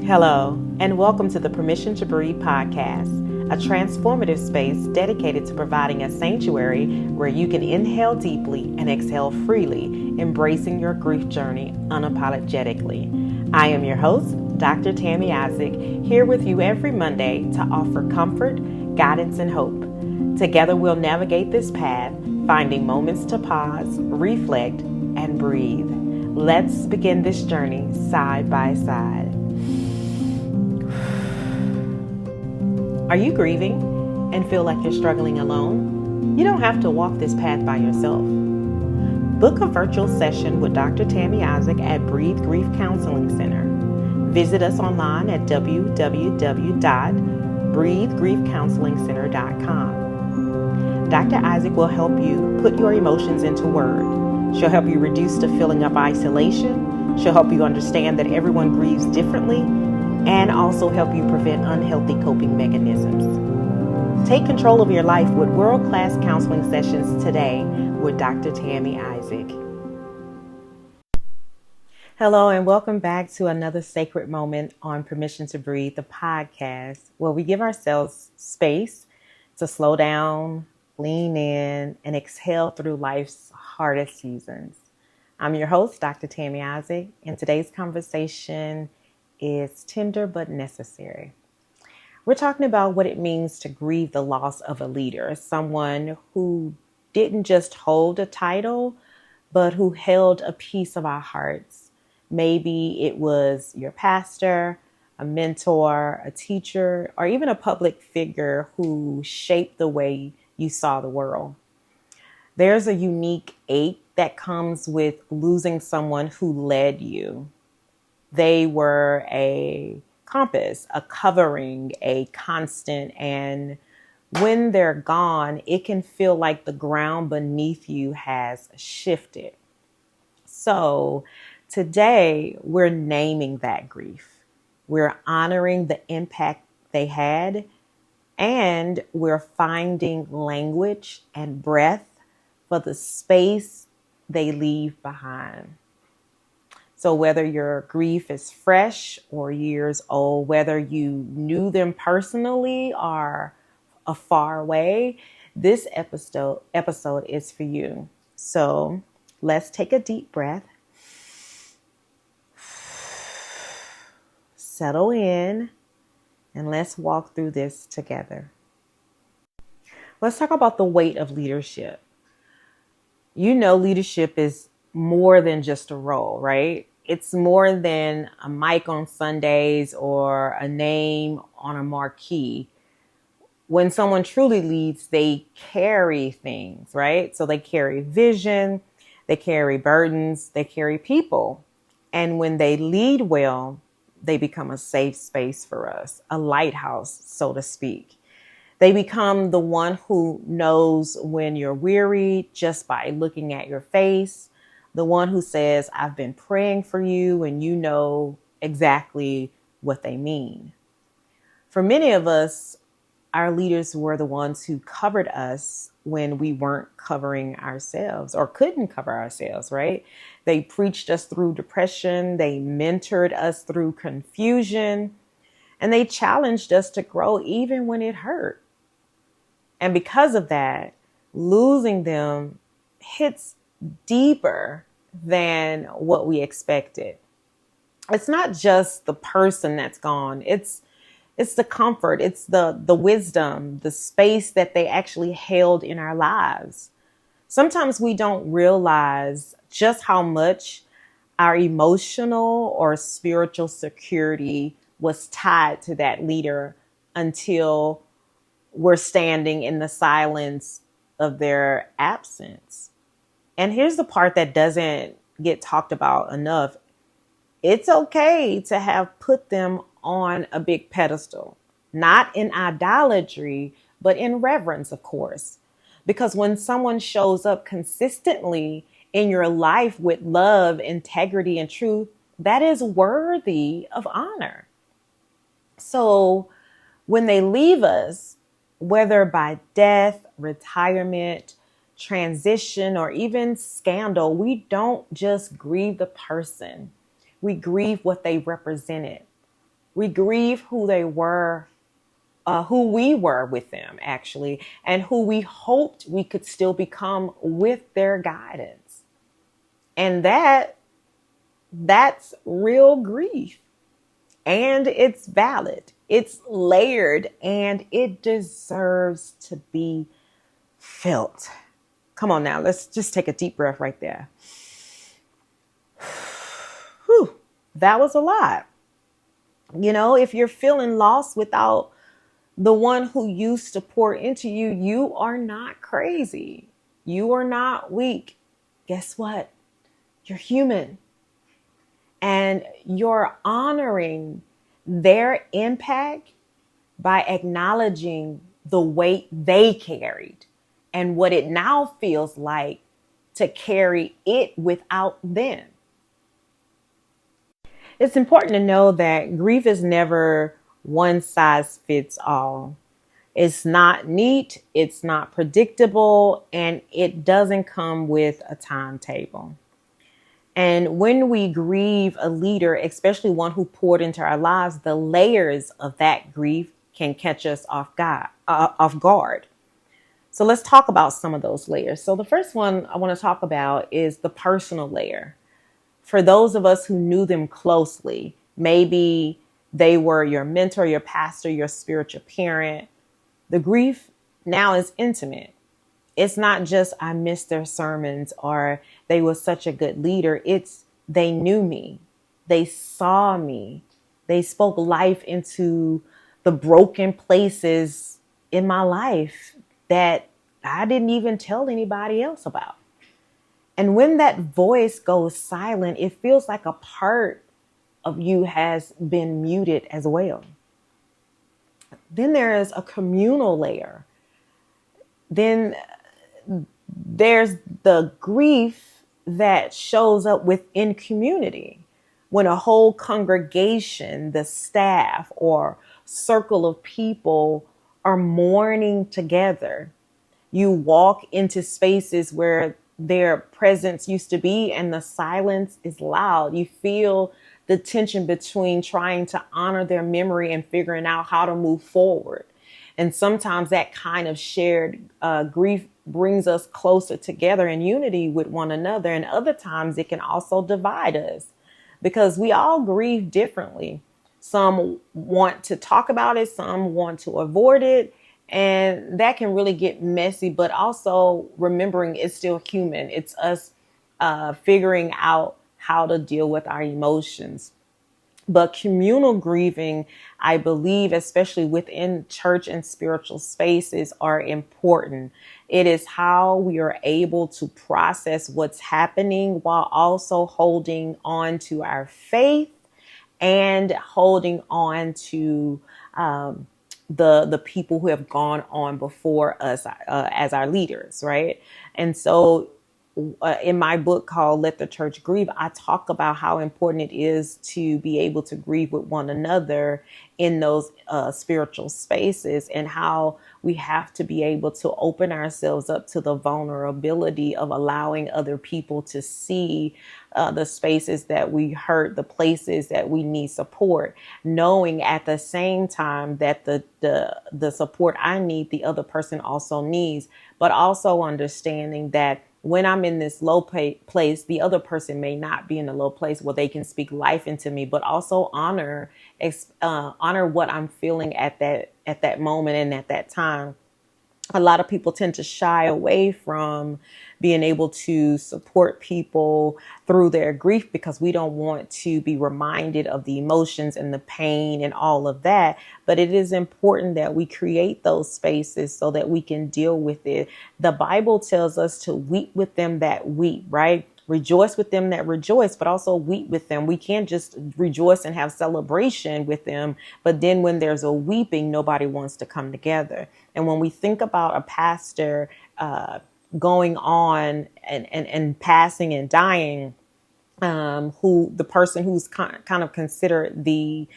Hello, and welcome to the Permission to Breathe podcast, a transformative space dedicated to providing a sanctuary where you can inhale deeply and exhale freely, embracing your grief journey unapologetically. I am your host, Dr. Tammy Isaac, here with you every Monday to offer comfort, guidance, and hope. Together we'll navigate this path, finding moments to pause, reflect, and breathe. Let's begin this journey side by side. Are you grieving and feel like you're struggling alone? You don't have to walk this path by yourself. Book a virtual session with Dr. Tammy Isaac at Breathe Grief Counseling Center. Visit us online at www.breathegriefcounselingcenter.com. Dr. Isaac will help you put your emotions into words. She'll help you reduce the feeling of isolation. She'll help you understand that everyone grieves differently, and also help you prevent unhealthy coping mechanisms. Take control of your life with world-class counseling sessions today with Dr. Tammy Isaac. Hello, and welcome back to another sacred moment on Permission to Breathe, the podcast, where we give ourselves space to slow down, lean in, and exhale through life's hardest seasons. I'm your host, Dr. Tammy Isaac, and today's conversation is tender but necessary. We're talking about what it means to grieve the loss of a leader, someone who didn't just hold a title, but who held a piece of our hearts. Maybe it was your pastor, a mentor, a teacher, or even a public figure who shaped the way you saw the world. There's a unique ache that comes with losing someone who led you. They were a compass, a covering, a constant, and when they're gone, it can feel like the ground beneath you has shifted. So today, we're naming that grief. We're honoring the impact they had, and we're finding language and breath for the space they leave behind. So whether your grief is fresh or years old, whether you knew them personally or far away, this episode is for you. So let's take a deep breath. Settle in and let's walk through this together. Let's talk about the weight of leadership. You know, leadership is more than just a role, right? It's more than a mic on Sundays or a name on a marquee. When someone truly leads, they carry things, right? So they carry vision, they carry burdens, they carry people. And when they lead well, they become a safe space for us, a lighthouse, so to speak. They become the one who knows when you're weary just by looking at your face. The one who says, I've been praying for you, and you know exactly what they mean. For many of us, our leaders were the ones who covered us when we weren't covering ourselves or couldn't cover ourselves, right? They preached us through depression. They mentored us through confusion, and they challenged us to grow even when it hurt. And because of that, losing them hits deeper than what we expected. It's not just the person that's gone. It's the comfort. It's the wisdom, the space that they actually held in our lives. Sometimes we don't realize just how much our emotional or spiritual security was tied to that leader until we're standing in the silence of their absence. And here's the part that doesn't get talked about enough. It's okay to have put them on a big pedestal, not in idolatry, but in reverence, of course. Because when someone shows up consistently in your life with love, integrity, and truth, that is worthy of honor. So when they leave us, whether by death, retirement, transition, or even scandal, we don't just grieve the person. We grieve what they represented. We grieve who they were, who we were with them, actually, and who we hoped we could still become with their guidance. And that's real grief. And it's valid. It's layered and it deserves to be felt. Come on now, let's just take a deep breath right there. Whew, that was a lot. You know, if you're feeling lost without the one who used to pour into you, you are not crazy. You are not weak. Guess what? You're human. And you're honoring their impact by acknowledging the weight they carried and what it now feels like to carry it without them. It's important to know that grief is never one size fits all. It's not neat, it's not predictable, and it doesn't come with a timetable. And when we grieve a leader, especially one who poured into our lives, the layers of that grief can catch us off guard. So let's talk about some of those layers. So the first one I want to talk about is the personal layer. For those of us who knew them closely, maybe they were your mentor, your pastor, your spiritual parent. The grief now is intimate. It's not just I missed their sermons or they were such a good leader. It's they knew me. They saw me. They spoke life into the broken places in my life that I didn't even tell anybody else about. And when that voice goes silent, it feels like a part of you has been muted as well. Then there is a communal layer. Then there's the grief that shows up within community when a whole congregation, the staff or circle of people are mourning together. You walk into spaces where their presence used to be and the silence is loud. You feel the tension between trying to honor their memory and figuring out how to move forward. And sometimes that kind of shared grief brings us closer together in unity with one another. And other times it can also divide us because we all grieve differently. Some want to talk about it, some want to avoid it. And that can really get messy, but also remembering it's still human. It's us figuring out how to deal with our emotions. But communal grieving, I believe, especially within church and spiritual spaces, are important. It is how we are able to process what's happening while also holding on to our faith and holding on to the people who have gone on before us as our leaders, right? And so in my book called Let the Church Grieve, I talk about how important it is to be able to grieve with one another in those spiritual spaces and how we have to be able to open ourselves up to the vulnerability of allowing other people to see the spaces that we hurt, the places that we need support, knowing at the same time that the support I need, the other person also needs, but also understanding that when I'm in this low place, the other person may not be in a low place where they can speak life into me, but also honor what I'm feeling at that moment and at that time. A lot of people tend to shy away from being able to support people through their grief because we don't want to be reminded of the emotions and the pain and all of that. But it is important that we create those spaces so that we can deal with it. The Bible tells us to weep with them that weep, right? Rejoice with them that rejoice, but also weep with them. We can't just rejoice and have celebration with them. But then when there's a weeping, nobody wants to come together. And when we think about a pastor going on and passing and dying, who the person who's kind of considered the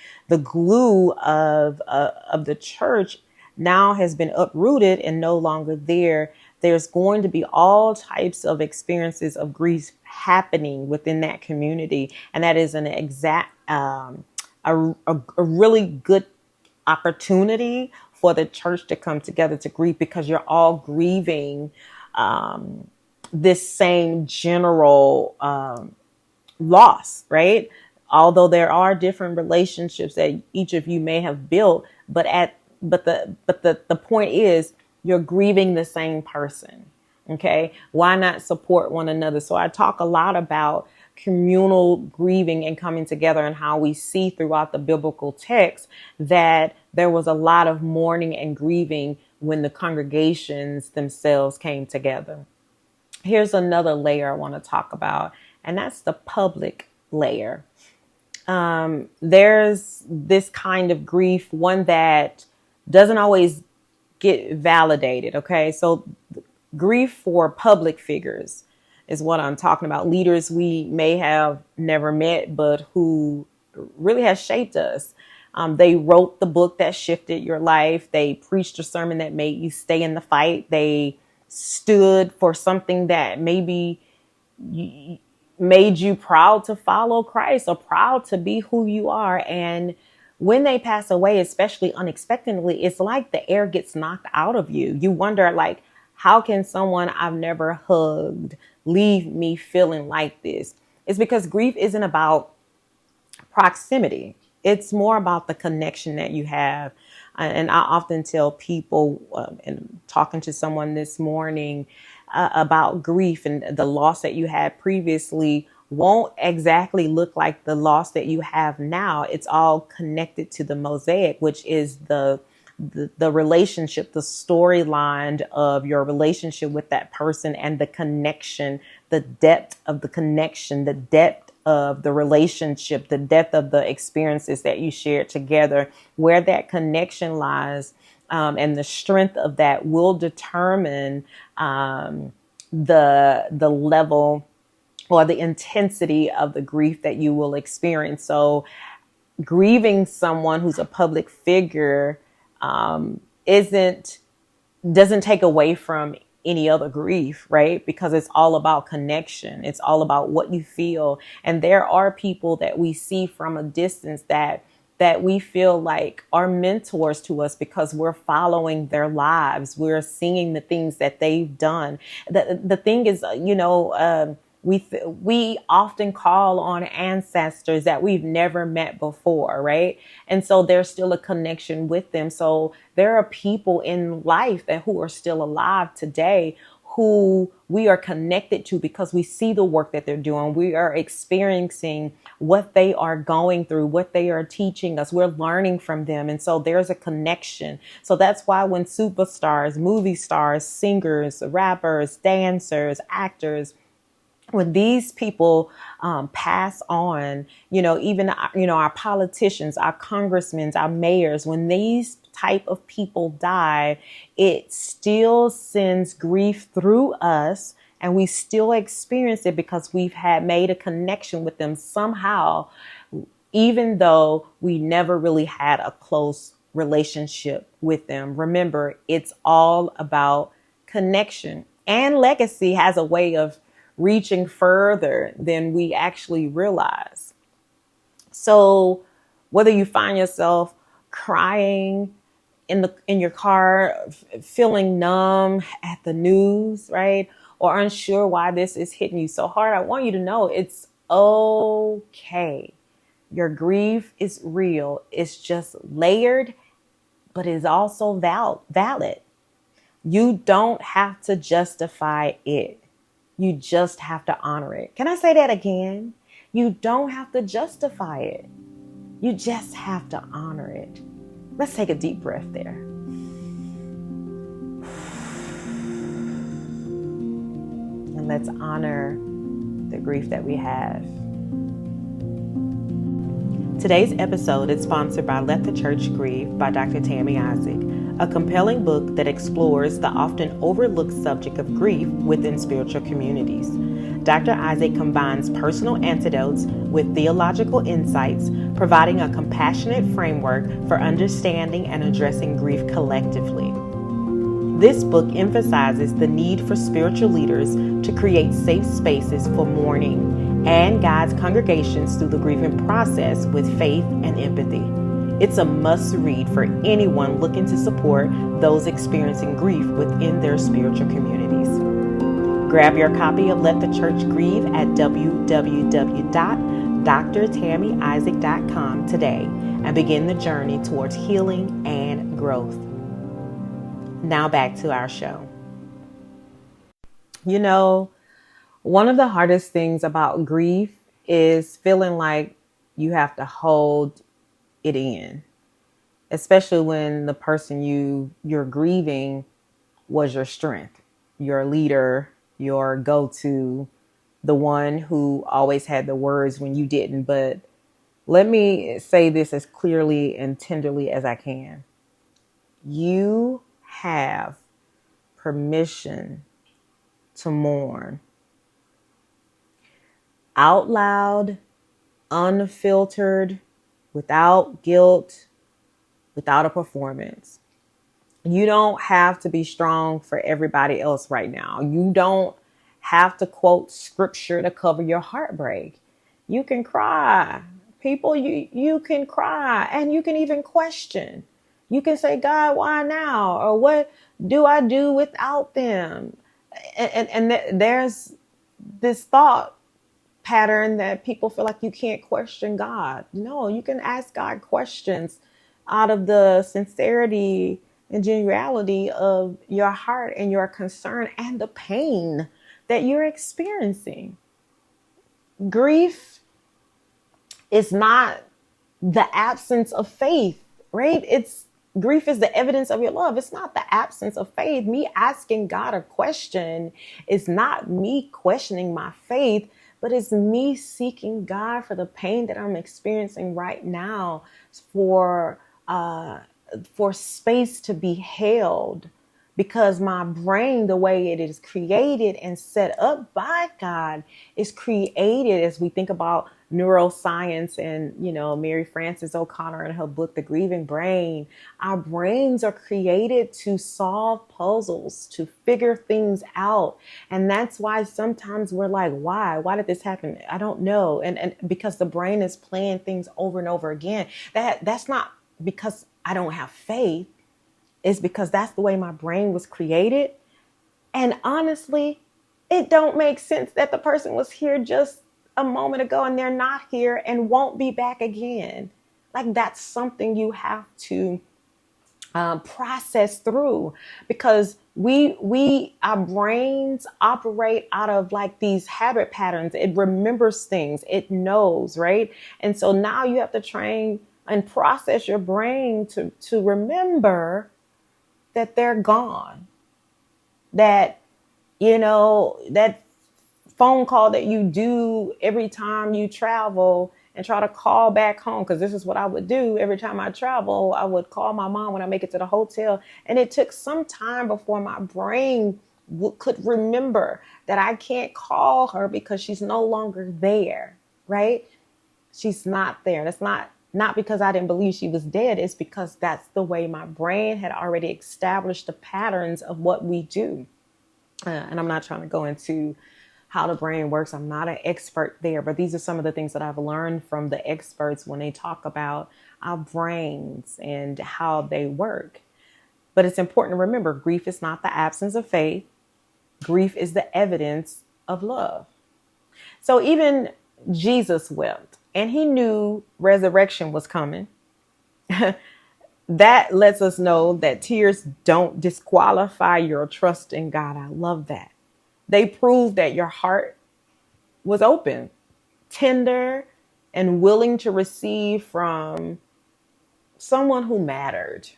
glue of the church now has been uprooted and no longer there, there's going to be all types of experiences of grief happening within that community. And that is an exact a really good opportunity for the church to come together to grieve, because you're all grieving this same general loss, right? Although there are different relationships that each of you may have built, but the point is you're grieving the same person. Okay. Why not support one another? So I talk a lot about communal grieving and coming together, and how we see throughout the biblical text that there was a lot of mourning and grieving when the congregations themselves came together. Here's another layer I want to talk about, and that's the public layer. There's this kind of grief, one that doesn't always get validated. Okay. So grief for public figures is what I'm talking about. Leaders we may have never met, but who really has shaped us. They wrote the book that shifted your life. They preached a sermon that made you stay in the fight. They stood for something that maybe made you proud to follow Christ or proud to be who you are. And when they pass away, especially unexpectedly, it's like the air gets knocked out of you. You wonder, like, how can someone I've never hugged leave me feeling like this? It's because grief isn't about proximity. It's more about the connection that you have. And I often tell people, and talking to someone this morning about grief, and the loss that you had previously won't exactly look like the loss that you have now. It's all connected to the mosaic, which is the relationship, the storyline of your relationship with that person, and the connection, the depth of the connection, the depth of the relationship, the depth of the experiences that you shared together. Where that connection lies, and the strength of that will determine the level or the intensity of the grief that you will experience. So grieving someone who's a public figure doesn't take away from any other grief, right? Because it's all about connection. It's all about what you feel. And there are people that we see from a distance that we feel like are mentors to us, because we're following their lives. We're seeing the things that they've done. The thing is, we often call on ancestors that we've never met before, right? And so there's still a connection with them. So there are people in life who are still alive today who we are connected to because we see the work that they're doing. We are experiencing what they are going through, what they are teaching us. We're learning from them. And so there's a connection. So that's why when superstars, movie stars, singers, rappers, dancers, actors, when these people pass on, even, our politicians, our congressmen, our mayors, when these type of people die, it still sends grief through us, and we still experience it because we've made a connection with them somehow, even though we never really had a close relationship with them. Remember, it's all about connection, and legacy has a way of reaching further than we actually realize. So whether you find yourself crying in your car, feeling numb at the news, right? Or unsure why this is hitting you so hard, I want you to know it's okay. Your grief is real. It's just layered, but it's also valid. You don't have to justify it. You just have to honor it. Can I say that again? You don't have to justify it. You just have to honor it. Let's take a deep breath there. And let's honor the grief that we have. Today's episode is sponsored by Let the Church Grieve by Dr. Tammy Isaac, a compelling book that explores the often overlooked subject of grief within spiritual communities. Dr. Isaac combines personal antidotes with theological insights, providing a compassionate framework for understanding and addressing grief collectively. This book emphasizes the need for spiritual leaders to create safe spaces for mourning and guides congregations through the grieving process with faith and empathy. It's a must read for anyone looking to support those experiencing grief within their spiritual communities. Grab your copy of Let the Church Grieve at www.drtammyisaac.com today and begin the journey towards healing and growth. Now back to our show. You know, one of the hardest things about grief is feeling like you have to hold it in, especially when the person you're grieving was your strength, your leader, your go-to, the one who always had the words when you didn't. But let me say this as clearly and tenderly as I can. You have permission to mourn out loud, unfiltered, without guilt, without a performance. You don't have to be strong for everybody else right now. You don't have to quote scripture to cover your heartbreak. You can cry. People, you can cry, and you can even question. You can say, God, why now? Or what do I do without them? And there's this thought pattern that people feel like you can't question God. No, you can ask God questions out of the sincerity and genuality of your heart and your concern and the pain that you're experiencing. Grief is not the absence of faith, right? Grief is the evidence of your love. It's not the absence of faith. Me asking God a question is not me questioning my faith, but it's me seeking God for the pain that I'm experiencing right now, for space to be held, because my brain, the way it is created and set up by God, is created, as we think about neuroscience and, Mary Frances O'Connor in her book, The Grieving Brain. Our brains are created to solve puzzles, to figure things out. And that's why sometimes we're like, why did this happen? I don't know. And because the brain is playing things over and over again. That's not because I don't have faith. It's because that's the way my brain was created. And honestly, it don't make sense that the person was here just a moment ago and they're not here and won't be back again. Like, that's something you have to process through, because our brains operate out of like these habit patterns. It remembers things, it knows, right? And so now you have to train and process your brain to remember that they're gone, that, that phone call that you do every time you travel and try to call back home. Because this is what I would do every time I travel. I would call my mom when I make it to the hotel. And it took some time before my brain could remember that I can't call her because she's no longer there, right? She's not there. That's not because I didn't believe she was dead. It's because that's the way my brain had already established the patterns of what we do. And I'm not trying to go into how the brain works. I'm not an expert there, but these are some of the things that I've learned from the experts when they talk about our brains and how they work. But it's important to remember, grief is not the absence of faith. Grief is the evidence of love. So even Jesus wept, and he knew resurrection was coming. That lets us know that tears don't disqualify your trust in God. I love that. They prove that your heart was open, tender, and willing to receive from someone who mattered.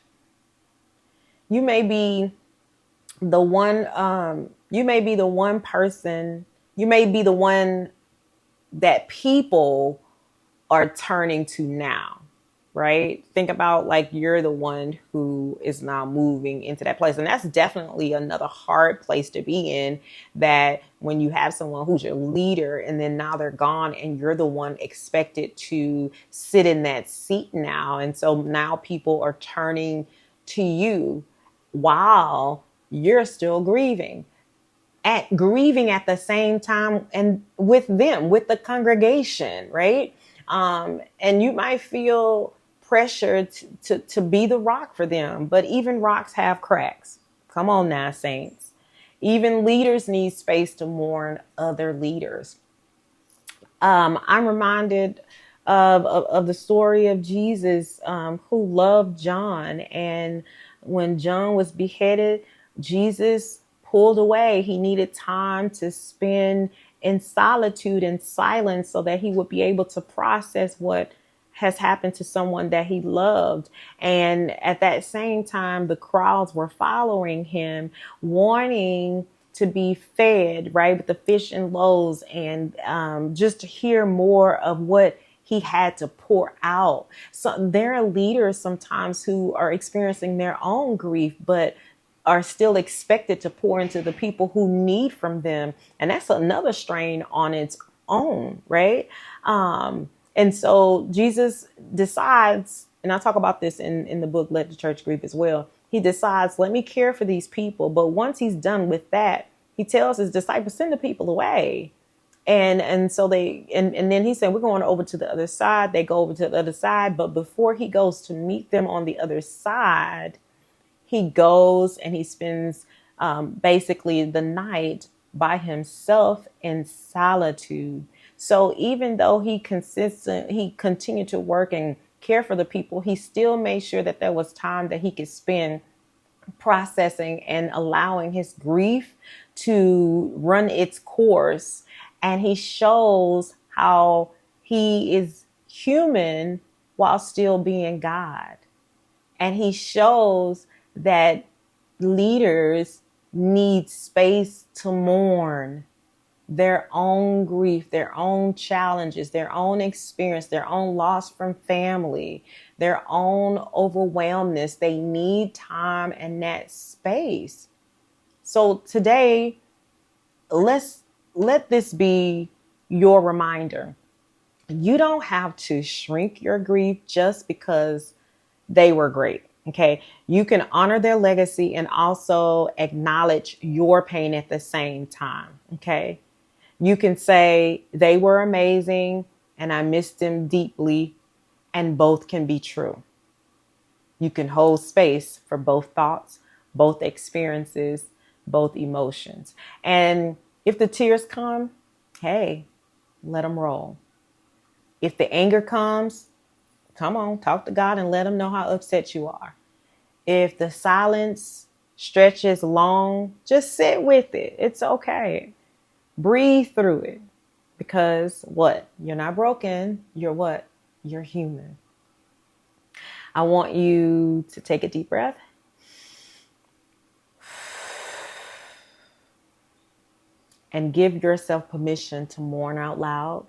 You may be the one person, you may be the one that people are turning to now, right? Think about like you're the one who is now moving into that place. And that's definitely another hard place to be in, that when you have someone who's your leader and then now they're gone and you're the one expected to sit in that seat now. And so now people are turning to you while you're still grieving. at grieving at the same time and with them, with the congregation, right? And you might feel pressure to be the rock for them, but even rocks have cracks. Come on now, saints. Even leaders need space to mourn other leaders. I'm reminded of the story of Jesus, who loved John. And when John was beheaded, Jesus pulled away. He needed time to spend in solitude and silence so that he would be able to process what has happened to someone that he loved. And at that same time, the crowds were following him, wanting to be fed, right, with the fish and loaves, and just to hear more of what he had to pour out. So there are leaders sometimes who are experiencing their own grief, but are still expected to pour into the people who need from them. And that's another strain on its own, right? And so Jesus decides, and I talk about this in the book, Let the Church Grieve as well. He decides, let me care for these people. But once he's done with that, he tells his disciples, send the people away. And so and then he said, we're going over to the other side. They go over to the other side. But before he goes to meet them on the other side, he goes and he spends basically the night by himself in solitude. So even though he continued to work and care for the people, he still made sure that there was time that he could spend processing and allowing his grief to run its course. And he shows how he is human while still being God. And he shows that leaders need space to mourn their own grief, their own challenges, their own experience, their own loss from family, their own overwhelmness. They need time and that space. So today, let this be your reminder. You don't have to shrink your grief just because they were great. Okay. You can honor their legacy and also acknowledge your pain at the same time. Okay. You can say they were amazing and I missed them deeply, and both can be true. You can hold space for both thoughts, both experiences, both emotions. And if the tears come, hey, let them roll. If the anger comes, come on, talk to God and let him know how upset you are. If the silence stretches long, just sit with it. It's okay. Breathe through it. Because what? You're not broken. You're what? You're human. I want you to take a deep breath. And give yourself permission to mourn out loud,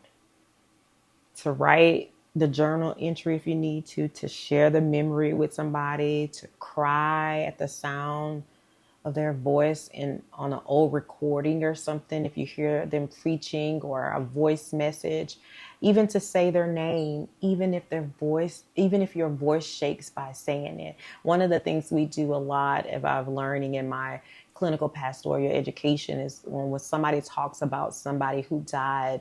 to write the journal entry if you need to share the memory with somebody, to cry at the sound of their voice on an old recording or something, if you hear them preaching or a voice message, even to say their name, even if your voice shakes by saying it. One of the things we do a lot, if I'm learning in my clinical pastoral education, is when somebody talks about somebody who died,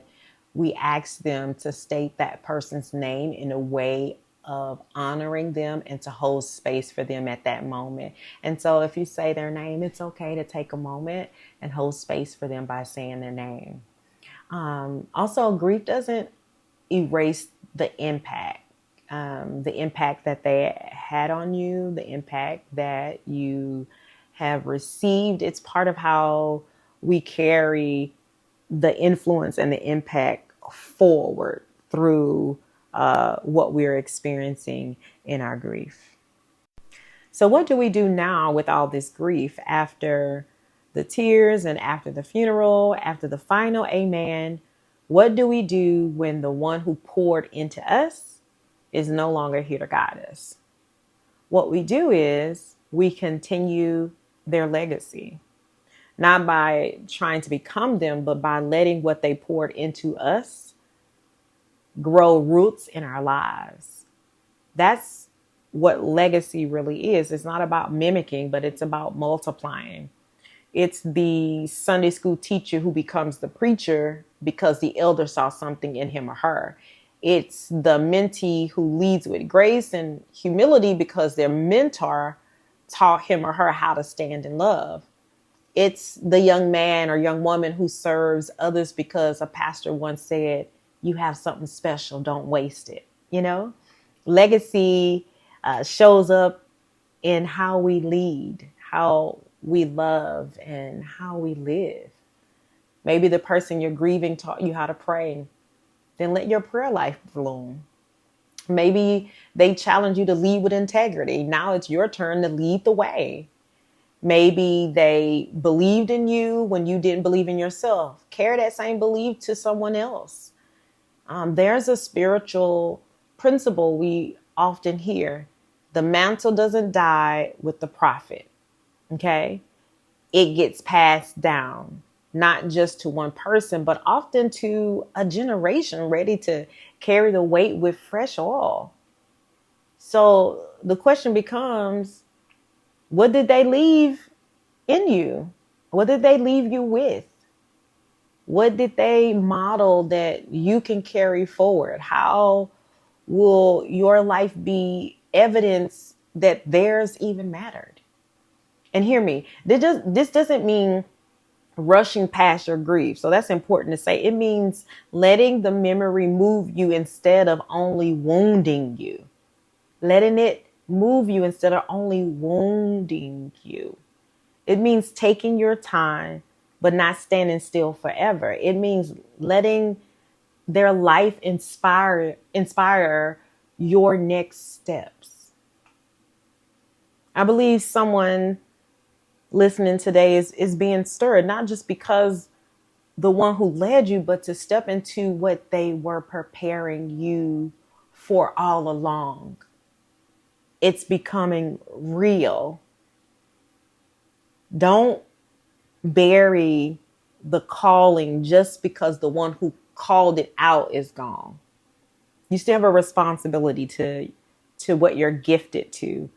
we ask them to state that person's name in a way of honoring them and to hold space for them at that moment. And so if you say their name, it's okay to take a moment and hold space for them by saying their name. Also, grief doesn't erase the impact that they had on you, the impact that you have received. It's part of how we carry the influence and the impact forward through what we're experiencing in our grief. So what do we do now with all this grief after the tears and after the funeral, after the final amen? What do we do when the one who poured into us is no longer here to guide us? What we do is we continue their legacy, not by trying to become them, but by letting what they poured into us grow roots in our lives. That's what legacy really is. It's not about mimicking, but it's about multiplying. It's the Sunday school teacher who becomes the preacher because the elder saw something in him or her. It's the mentee who leads with grace and humility because their mentor taught him or her how to stand in love. It's the young man or young woman who serves others because a pastor once said, "You have something special, don't waste it." Legacy shows up in how we lead, how we love, and how we live. Maybe the person you're grieving taught you how to pray. Then let your prayer life bloom. Maybe they challenge you to lead with integrity. Now it's your turn to lead the way. Maybe they believed in you when you didn't believe in yourself. Carry that same belief to someone else. There's a spiritual principle we often hear. The mantle doesn't die with the prophet. Okay. It gets passed down, not just to one person, but often to a generation ready to carry the weight with fresh oil. So the question becomes, what did they leave in you? What did they leave you with? What did they model that you can carry forward? How will your life be evidence that theirs even mattered? And hear me, this doesn't mean rushing past your grief. So that's important to say. It means letting the memory move you instead of only wounding you. Letting it move you instead of only wounding you. It means taking your time, but not standing still forever. It means letting their life inspire your next steps. I believe someone listening today is being stirred, not just because the one who led you, but to step into what they were preparing you for all along. It's becoming real. Don't bury the calling just because the one who called it out is gone. You still have a responsibility to what you're gifted to.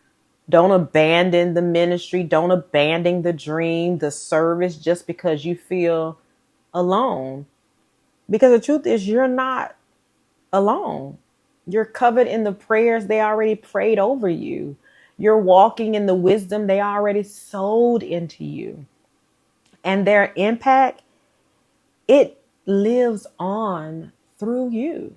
Don't abandon the ministry. Don't abandon the dream, the service, just because you feel alone. Because the truth is, you're not alone. You're covered in the prayers they already prayed over you. You're walking in the wisdom they already sowed into you. And their impact, it lives on through you.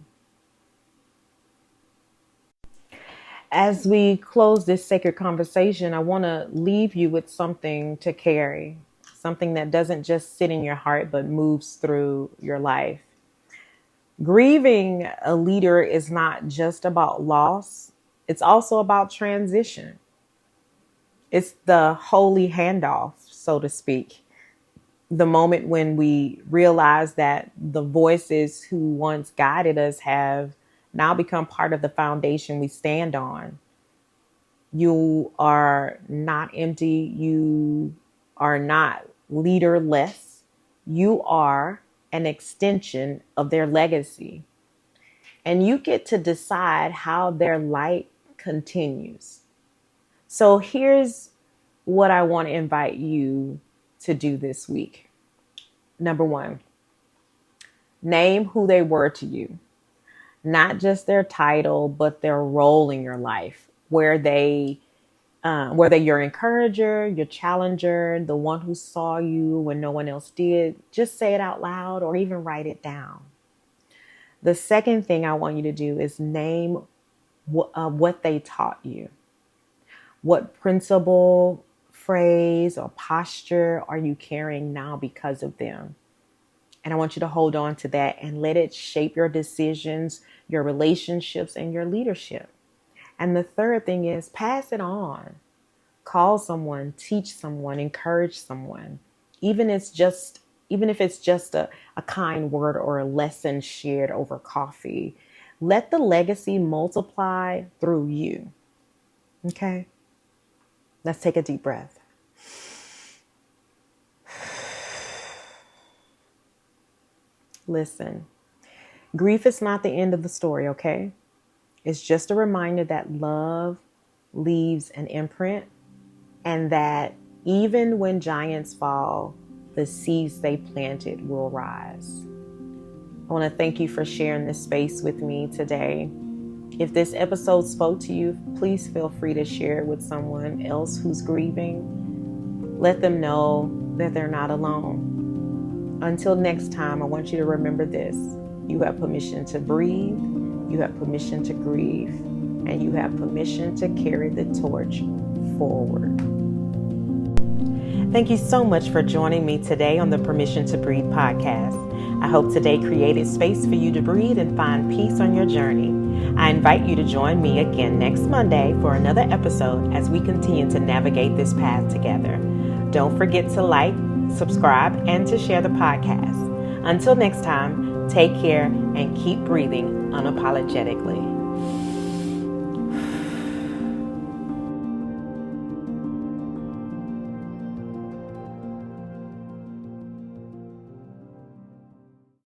As we close this sacred conversation, I want to leave you with something to carry, something that doesn't just sit in your heart, but moves through your life. Grieving a leader is not just about loss. It's also about transition. It's the holy handoff, so to speak. The moment when we realize that the voices who once guided us have now become part of the foundation we stand on. You are not empty. You are not leaderless. You are an extension of their legacy. And you get to decide how their light continues. So here's what I want to invite you to do this week. Number one, name who they were to you. Not just their title, but their role in your life. Were they your encourager, your challenger, the one who saw you when no one else did? Just say it out loud or even write it down. The second thing I want you to do is name what they taught you. What principle, phrase, or posture are you carrying now because of them? And I want you to hold on to that and let it shape your decisions, your relationships, and your leadership. And the third thing is pass it on. Call someone, teach someone, encourage someone. Even if it's just a kind word or a lesson shared over coffee. Let the legacy multiply through you. Okay? Let's take a deep breath. Listen, grief is not the end of the story, okay? It's just a reminder that love leaves an imprint and that Even when giants fall, the seeds they planted will rise. I want to thank you for sharing this space with me today. If this episode spoke to you, please feel free to share it with someone else who's grieving. Let them know that they're not alone. Until next time, I want you to remember this. You have permission to breathe, you have permission to grieve, and you have permission to carry the torch forward. Thank you so much for joining me today on the Permission to Breathe podcast. I hope today created space for you to breathe and find peace on your journey. I invite you to join me again next Monday for another episode as we continue to navigate this path together. Don't forget to like, subscribe, and to share the podcast. Until next time, take care and keep breathing unapologetically.